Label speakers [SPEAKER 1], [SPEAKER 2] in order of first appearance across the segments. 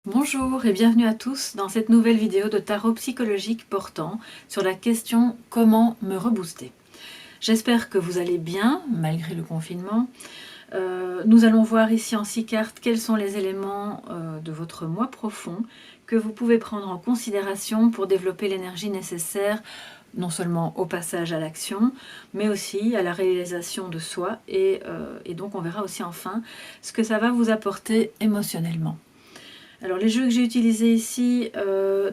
[SPEAKER 1] Bonjour et bienvenue à tous dans cette nouvelle vidéo de tarot psychologique portant sur la question « Comment me rebooster ?» J'espère que vous allez bien malgré le confinement. Nous allons voir ici en 6 cartes quels sont les éléments de votre moi profond que vous pouvez prendre en considération pour développer l'énergie nécessaire non seulement au passage à l'action, mais aussi à la réalisation de soi et donc on verra aussi enfin ce que ça va vous apporter émotionnellement. Alors les jeux que j'ai utilisés ici,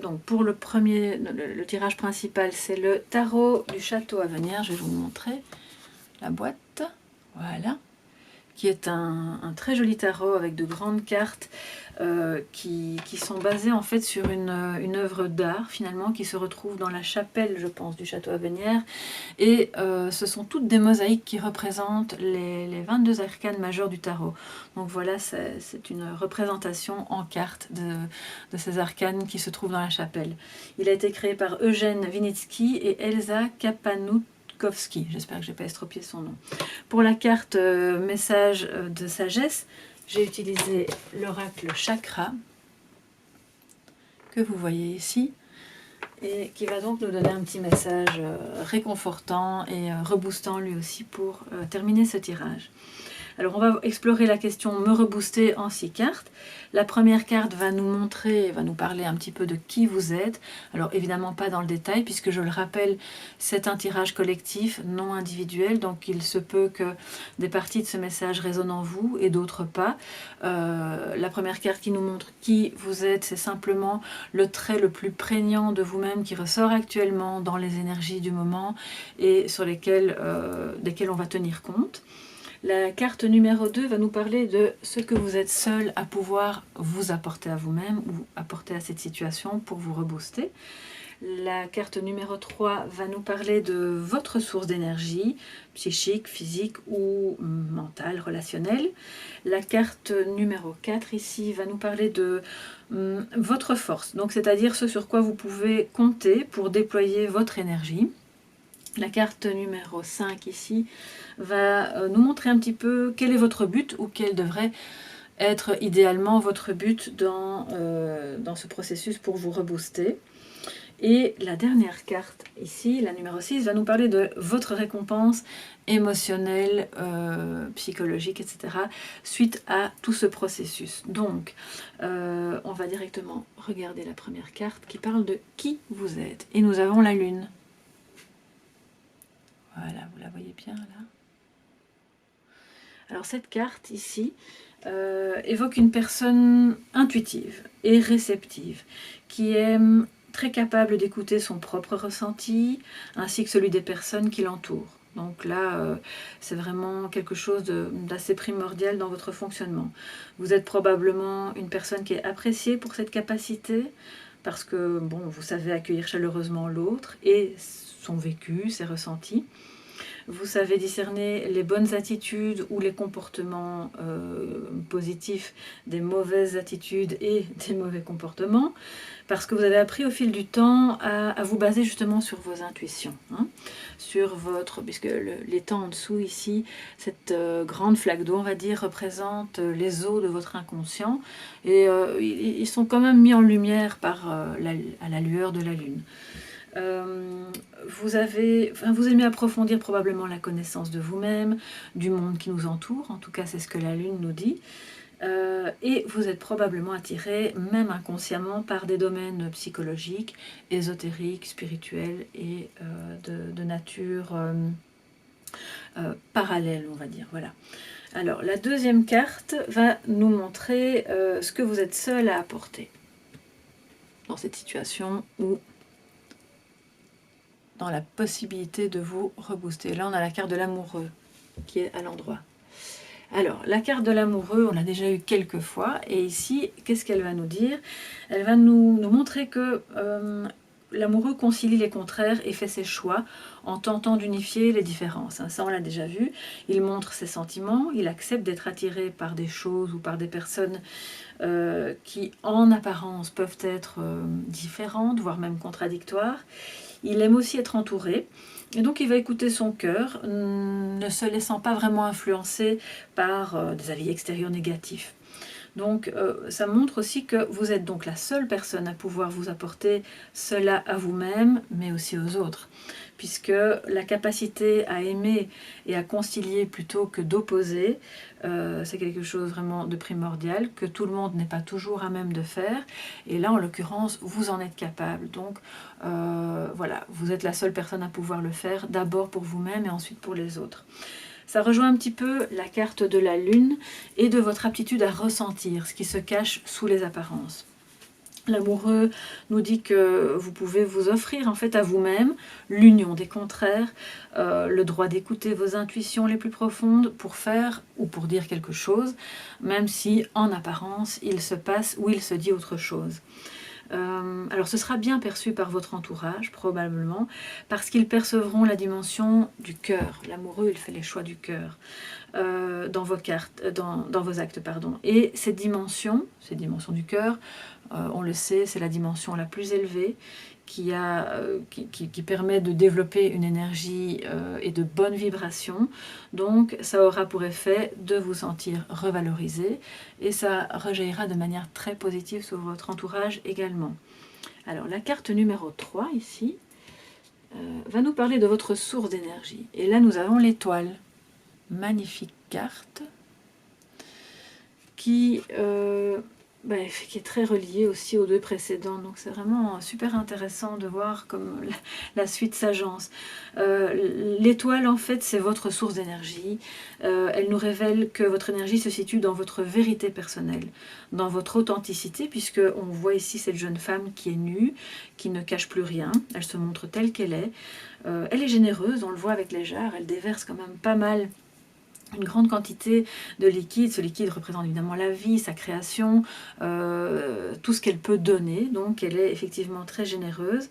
[SPEAKER 1] donc pour le premier, le tirage principal, c'est le tarot du château à venir. Je vais vous montrer la boîte, voilà, qui est un très joli tarot avec de grandes cartes qui sont basées en fait sur une œuvre d'art finalement qui se retrouve dans la chapelle, je pense, du château à Venir. Et ce sont toutes des mosaïques qui représentent les 22 arcanes majeures du tarot. Donc voilà, c'est une représentation en cartes de ces arcanes qui se trouvent dans la chapelle. Il a été créé par Eugène Vinitsky et Elsa Kapanoukowski. J'espère que je n'ai pas estropié son nom. Pour la carte message de sagesse, j'ai utilisé l'oracle chakra, que vous voyez ici, et qui va donc nous donner un petit message réconfortant et reboostant lui aussi pour terminer ce tirage. Alors on va explorer la question me rebooster en 6 cartes. La première carte va nous montrer, va nous parler un petit peu de qui vous êtes. Alors évidemment pas dans le détail puisque je le rappelle, c'est un tirage collectif, non individuel. Donc il se peut que des parties de ce message résonnent en vous et d'autres pas. La première carte qui nous montre qui vous êtes, c'est simplement le trait le plus prégnant de vous-même qui ressort actuellement dans les énergies du moment et sur desquelles on va tenir compte. La carte numéro 2 va nous parler de ce que vous êtes seul à pouvoir vous apporter à vous-même ou apporter à cette situation pour vous rebooster. La carte numéro 3 va nous parler de votre source d'énergie, psychique, physique ou mentale, relationnelle. La carte numéro 4 ici va nous parler de votre force, donc c'est-à-dire ce sur quoi vous pouvez compter pour déployer votre énergie. La carte numéro 5 ici va nous montrer un petit peu quel est votre but ou quel devrait être idéalement votre but dans ce processus pour vous rebooster. Et la dernière carte ici, la numéro 6, va nous parler de votre récompense émotionnelle, psychologique, etc. suite à tout ce processus. Donc, on va directement regarder la première carte qui parle de qui vous êtes. Et nous avons la lune. Voilà, vous la voyez bien là. Alors cette carte ici évoque une personne intuitive et réceptive, qui est très capable d'écouter son propre ressenti, ainsi que celui des personnes qui l'entourent. Donc là, c'est vraiment quelque chose d'assez primordial dans votre fonctionnement. Vous êtes probablement une personne qui est appréciée pour cette capacité, parce que bon, vous savez accueillir chaleureusement l'autre et son vécu, ses ressentis. Vous savez discerner les bonnes attitudes ou les comportements positifs des mauvaises attitudes et des mauvais comportements, parce que vous avez appris au fil du temps à vous baser justement sur vos intuitions, hein, sur votre, puisque l'étang en dessous ici, cette grande flaque d'eau, on va dire, représente les eaux de votre inconscient, et ils sont quand même mis en lumière à la lueur de la lune. Vous aimez approfondir probablement la connaissance de vous-même, du monde qui nous entoure, en tout cas c'est ce que la lune nous dit, et vous êtes probablement attiré, même inconsciemment, par des domaines psychologiques, ésotériques, spirituels et de nature parallèle, on va dire. Voilà. Alors la deuxième carte va nous montrer ce que vous êtes seul à apporter dans cette situation où dans la possibilité de vous rebooster. Là, on a la carte de l'amoureux qui est à l'endroit. Alors, la carte de l'amoureux, on l'a déjà eu quelques fois. Et ici, qu'est-ce qu'elle va nous dire? Elle va nous montrer que l'amoureux concilie les contraires et fait ses choix en tentant d'unifier les différences. Ça, on l'a déjà vu. Il montre ses sentiments, il accepte d'être attiré par des choses ou par des personnes qui, en apparence, peuvent être différentes, voire même contradictoires. Il aime aussi être entouré, et donc il va écouter son cœur, ne se laissant pas vraiment influencer par des avis extérieurs négatifs. Donc ça montre aussi que vous êtes donc la seule personne à pouvoir vous apporter cela à vous-même, mais aussi aux autres. Puisque la capacité à aimer et à concilier plutôt que d'opposer, c'est quelque chose vraiment de primordial, que tout le monde n'est pas toujours à même de faire. Et là, en l'occurrence, vous en êtes capable. Donc voilà, vous êtes la seule personne à pouvoir le faire, d'abord pour vous-même et ensuite pour les autres. Ça rejoint un petit peu la carte de la lune et de votre aptitude à ressentir ce qui se cache sous les apparences. L'amoureux nous dit que vous pouvez vous offrir en fait à vous-même l'union des contraires, le droit d'écouter vos intuitions les plus profondes pour faire ou pour dire quelque chose, même si en apparence il se passe ou il se dit autre chose. Alors ce sera bien perçu par votre entourage, probablement, parce qu'ils percevront la dimension du cœur. L'amoureux, il fait les choix du cœur dans vos cartes, dans vos actes, pardon. Et ces dimensions du cœur, on le sait, c'est la dimension la plus élevée qui permet de développer une énergie et de bonnes vibrations. Donc ça aura pour effet de vous sentir revalorisé et ça rejaillira de manière très positive sur votre entourage également. Alors la carte numéro 3 ici va nous parler de votre source d'énergie. Et là nous avons l'étoile. Magnifique carte qui est très reliée aussi aux deux précédentes. Donc c'est vraiment super intéressant de voir comme la suite s'agence. L'étoile, en fait, c'est votre source d'énergie. Elle nous révèle que votre énergie se situe dans votre vérité personnelle, dans votre authenticité, puisque on voit ici cette jeune femme qui est nue, qui ne cache plus rien. Elle se montre telle qu'elle est. Elle est généreuse, on le voit avec les jarres. Elle déverse quand même pas mal, une grande quantité de liquide. Ce liquide représente évidemment la vie, sa création, tout ce qu'elle peut donner. Donc elle est effectivement très généreuse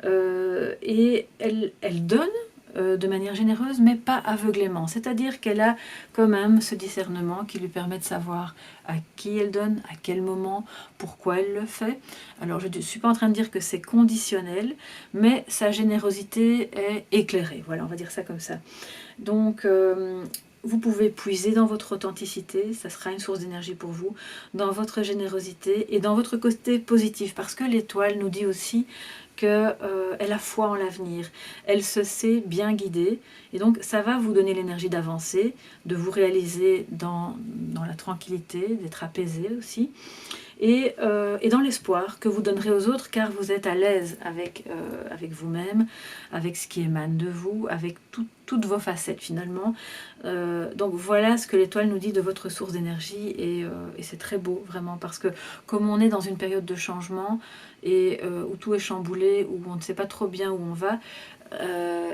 [SPEAKER 1] et elle donne de manière généreuse, mais pas aveuglément. C'est-à-dire qu'elle a quand même ce discernement qui lui permet de savoir à qui elle donne, à quel moment, pourquoi elle le fait. Alors je ne suis pas en train de dire que c'est conditionnel, mais sa générosité est éclairée. Voilà, on va dire ça comme ça. Donc vous pouvez puiser dans votre authenticité, ça sera une source d'énergie pour vous, dans votre générosité et dans votre côté positif, parce que l'étoile nous dit aussi qu'elle a foi en l'avenir, elle se sait bien guidée, et donc ça va vous donner l'énergie d'avancer, de vous réaliser dans la tranquillité, d'être apaisé aussi, et dans l'espoir que vous donnerez aux autres, car vous êtes à l'aise avec vous-même, avec ce qui émane de vous, avec toutes vos facettes finalement. Donc voilà ce que l'étoile nous dit de votre source d'énergie, et c'est très beau vraiment, parce que comme on est dans une période de changement et où tout est chamboulé, où on ne sait pas trop bien où on va,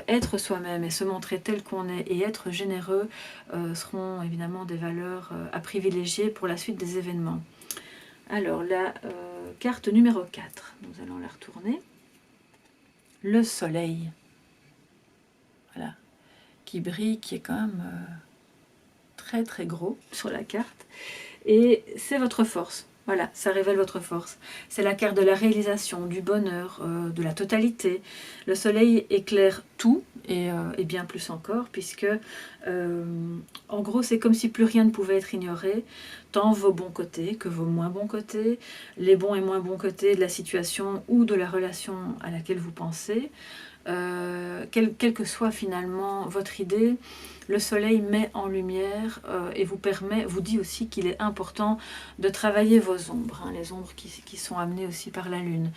[SPEAKER 1] être soi-même et se montrer tel qu'on est et être généreux seront évidemment des valeurs à privilégier pour la suite des événements. Alors la carte numéro 4, nous allons la retourner. Le soleil, voilà, qui brille, qui est quand même très très gros sur la carte, et c'est votre force. Voilà, ça révèle votre force. C'est la carte de la réalisation, du bonheur, de la totalité. Le soleil éclaire tout, et bien plus encore, puisque en gros c'est comme si plus rien ne pouvait être ignoré, tant vos bons côtés que vos moins bons côtés, les bons et moins bons côtés de la situation ou de la relation à laquelle vous pensez. Quelle que soit finalement votre idée, le soleil met en lumière et vous dit aussi qu'il est important de travailler vos ombres, hein, les ombres qui sont amenées aussi par la lune.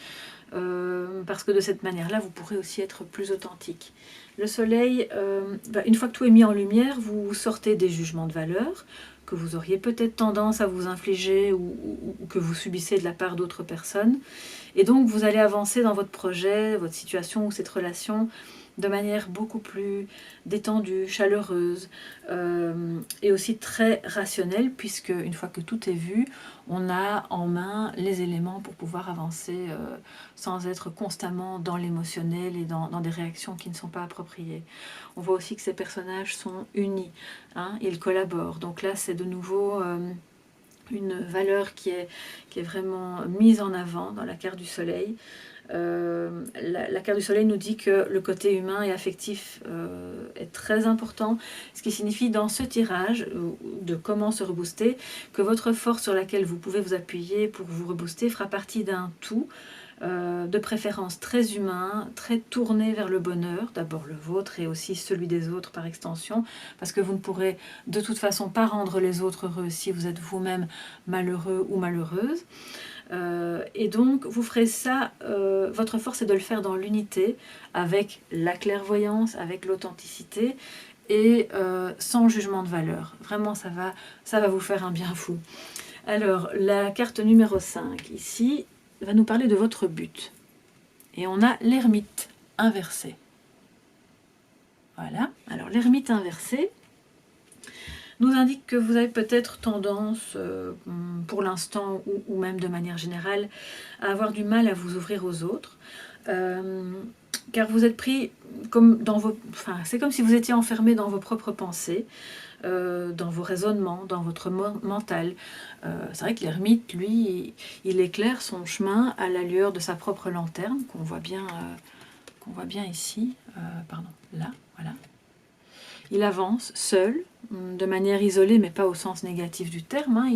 [SPEAKER 1] Parce que de cette manière-là, vous pourrez aussi être plus authentique. Le soleil, une fois que tout est mis en lumière, vous sortez des jugements de valeur que vous auriez peut-être tendance à vous infliger ou que vous subissez de la part d'autres personnes. Et donc vous allez avancer dans votre projet, votre situation ou cette relation de manière beaucoup plus détendue, chaleureuse et aussi très rationnelle, puisque une fois que tout est vu, on a en main les éléments pour pouvoir avancer sans être constamment dans l'émotionnel et dans des réactions qui ne sont pas appropriées. On voit aussi que ces personnages sont unis, hein, ils collaborent. Donc là, c'est de nouveau une valeur qui est vraiment mise en avant dans la carte du soleil. La carte du soleil nous dit que le côté humain et affectif est très important, ce qui signifie dans ce tirage de comment se rebooster, que votre force sur laquelle vous pouvez vous appuyer pour vous rebooster fera partie d'un tout, de préférence très humain, très tourné vers le bonheur, d'abord le vôtre et aussi celui des autres par extension, parce que vous ne pourrez de toute façon pas rendre les autres heureux si vous êtes vous-même malheureux ou malheureuse. Et donc vous ferez ça, votre force est de le faire dans l'unité, avec la clairvoyance, avec l'authenticité et sans jugement de valeur. Vraiment ça va vous faire un bien fou. Alors la carte numéro 5 ici va nous parler de votre but. Et on a l'ermite inversé. Voilà, alors l'ermite inversé nous indique que vous avez peut-être tendance, pour l'instant ou même de manière générale, à avoir du mal à vous ouvrir aux autres, car vous êtes pris comme dans vos... Enfin, c'est comme si vous étiez enfermé dans vos propres pensées, dans vos raisonnements, dans votre mental. C'est vrai que l'ermite, lui, il éclaire son chemin à la lueur de sa propre lanterne, qu'on voit bien ici, pardon, là, voilà. Il avance seul, de manière isolée, mais pas au sens négatif du terme. Hein.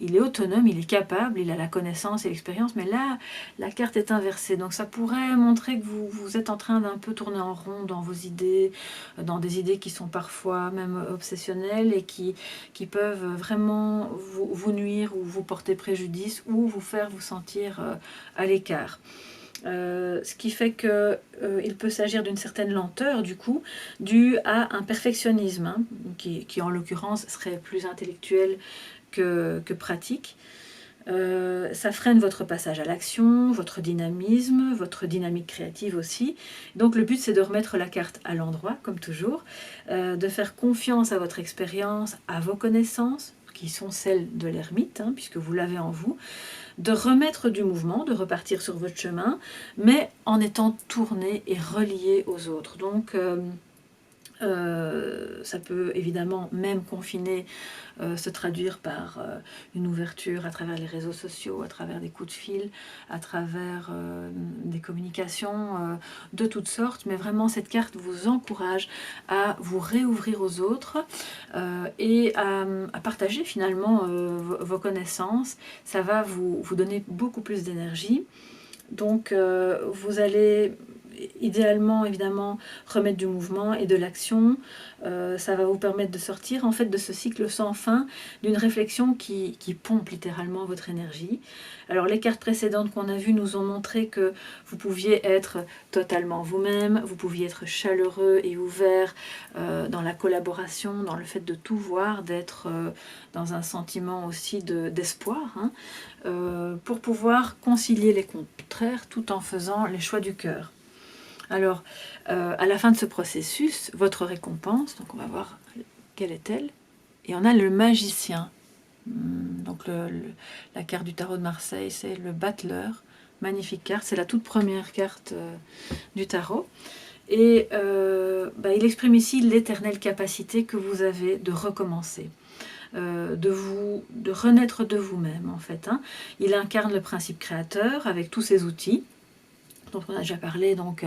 [SPEAKER 1] Il est autonome, il est capable, il a la connaissance et l'expérience, mais là, la carte est inversée. Donc ça pourrait montrer que vous êtes en train d'un peu tourner en rond dans vos idées, dans des idées qui sont parfois même obsessionnelles et qui peuvent vraiment vous nuire ou vous porter préjudice ou vous faire vous sentir à l'écart. Ce qui fait qu'il peut s'agir d'une certaine lenteur, du coup, due à un perfectionnisme, hein, qui en l'occurrence serait plus intellectuel que pratique. Ça freine votre passage à l'action, votre dynamisme, votre dynamique créative aussi. Donc le but c'est de remettre la carte à l'endroit, comme toujours, de faire confiance à votre expérience, à vos connaissances, qui sont celles de l'ermite, hein, puisque vous l'avez en vous, de remettre du mouvement, de repartir sur votre chemin, mais en étant tourné et relié aux autres. Donc ça peut évidemment, même confiné, se traduire par une ouverture à travers les réseaux sociaux, à travers des coups de fil, à travers des communications de toutes sortes, mais vraiment cette carte vous encourage à vous réouvrir aux autres et à partager finalement vos connaissances. Ça va vous donner beaucoup plus d'énergie. Donc vous allez idéalement évidemment remettre du mouvement et de l'action. Ça va vous permettre de sortir en fait de ce cycle sans fin, d'une réflexion qui pompe littéralement votre énergie. Alors les cartes précédentes qu'on a vues nous ont montré que vous pouviez être totalement vous-même, vous pouviez être chaleureux et ouvert dans la collaboration, dans le fait de tout voir, d'être dans un sentiment aussi d'espoir, hein, pour pouvoir concilier les contraires tout en faisant les choix du cœur. Alors, à la fin de ce processus, votre récompense, donc on va voir quelle est-elle, et on a le magicien. Donc la carte du tarot de Marseille, c'est le battleur, magnifique carte, c'est la toute première carte du tarot. Et il exprime ici l'éternelle capacité que vous avez de recommencer. De renaître de vous-même en fait. Hein. Il incarne le principe créateur avec tous ses outils. dont on a déjà parlé, donc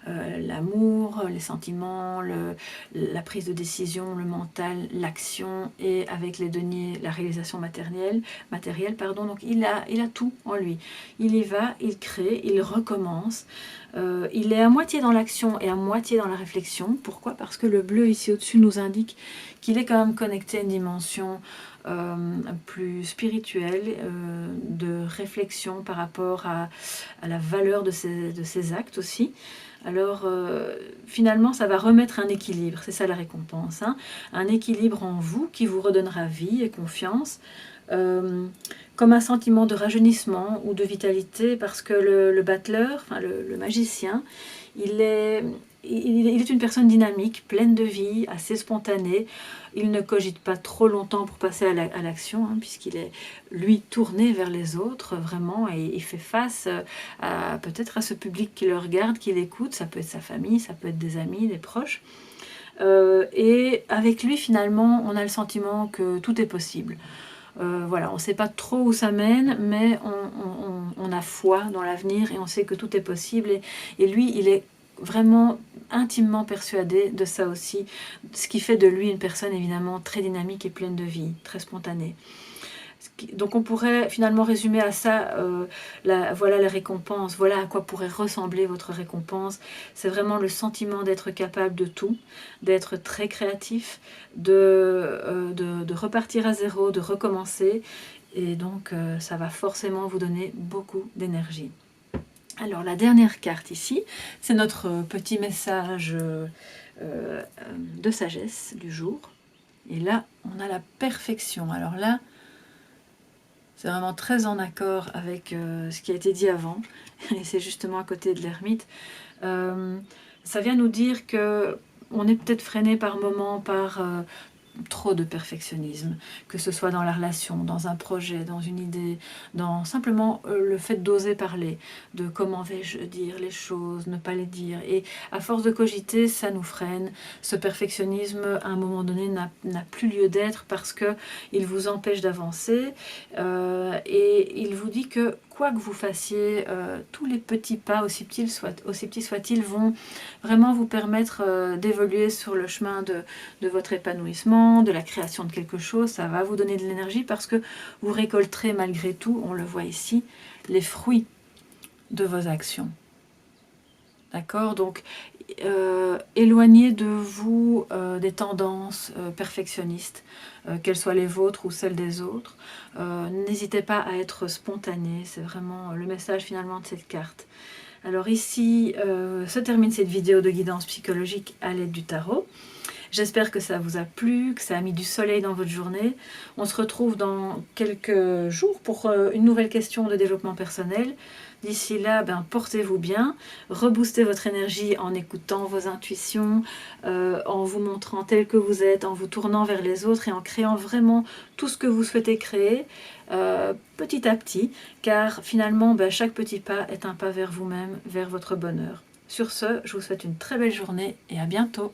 [SPEAKER 1] l'amour, les sentiments, la prise de décision, le mental, l'action, et avec les deniers, la réalisation matérielle, donc il a tout en lui. Il y va, il crée, il recommence. Il est à moitié dans l'action et à moitié dans la réflexion. Pourquoi? Parce que le bleu ici au-dessus nous indique qu'il est quand même connecté à une dimension plus spirituelle, de réflexion par rapport à la valeur de ses actes aussi. Alors finalement ça va remettre un équilibre, c'est ça la récompense, hein, un équilibre en vous qui vous redonnera vie et confiance, comme un sentiment de rajeunissement ou de vitalité, parce que le battleur, enfin le magicien, il est une personne dynamique, pleine de vie, assez spontanée. Il ne cogite pas trop longtemps pour passer à l'action, hein, puisqu'il est, lui, tourné vers les autres, vraiment, et il fait face peut-être à ce public qui le regarde, qui l'écoute. Ça peut être sa famille, ça peut être des amis, des proches. Et avec lui, finalement, on a le sentiment que tout est possible. Voilà, on ne sait pas trop où ça mène, mais on on a foi dans l'avenir et on sait que tout est possible. Et lui, il est vraiment intimement persuadé de ça aussi, ce qui fait de lui une personne évidemment très dynamique et pleine de vie, très spontanée. Donc on pourrait finalement résumer à ça, voilà les récompenses, voilà à quoi pourrait ressembler votre récompense. C'est vraiment le sentiment d'être capable de tout, d'être très créatif, de repartir à zéro, de recommencer. Et donc ça va forcément vous donner beaucoup d'énergie. Alors la dernière carte ici, c'est notre petit message de sagesse du jour. Et là, on a la perfection. Alors là, c'est vraiment très en accord avec ce qui a été dit avant. Et c'est justement à côté de l'ermite. Ça vient nous dire que on est peut-être freiné par moments par trop de perfectionnisme, que ce soit dans la relation, dans un projet, dans une idée, dans simplement le fait d'oser parler, de comment vais-je dire les choses, ne pas les dire. Et à force de cogiter, ça nous freine. Ce perfectionnisme, à un moment donné, n'a plus lieu d'être parce qu'il vous empêche d'avancer et il vous dit que quoi que vous fassiez, tous les petits pas, aussi petits soient-ils, vont vraiment vous permettre d'évoluer sur le chemin de votre épanouissement, de la création de quelque chose. Ça va vous donner de l'énergie parce que vous récolterez malgré tout, on le voit ici, les fruits de vos actions. D'accord? Donc, éloignez de vous des tendances perfectionnistes, qu'elles soient les vôtres ou celles des autres. N'hésitez pas à être spontané, c'est vraiment le message finalement de cette carte. Alors ici se termine cette vidéo de guidance psychologique à l'aide du tarot. J'espère que ça vous a plu, que ça a mis du soleil dans votre journée. On se retrouve dans quelques jours pour une nouvelle question de développement personnel. D'ici là, portez-vous bien, reboostez votre énergie en écoutant vos intuitions, en vous montrant tel que vous êtes, en vous tournant vers les autres et en créant vraiment tout ce que vous souhaitez créer petit à petit, car finalement, chaque petit pas est un pas vers vous-même, vers votre bonheur. Sur ce, je vous souhaite une très belle journée et à bientôt.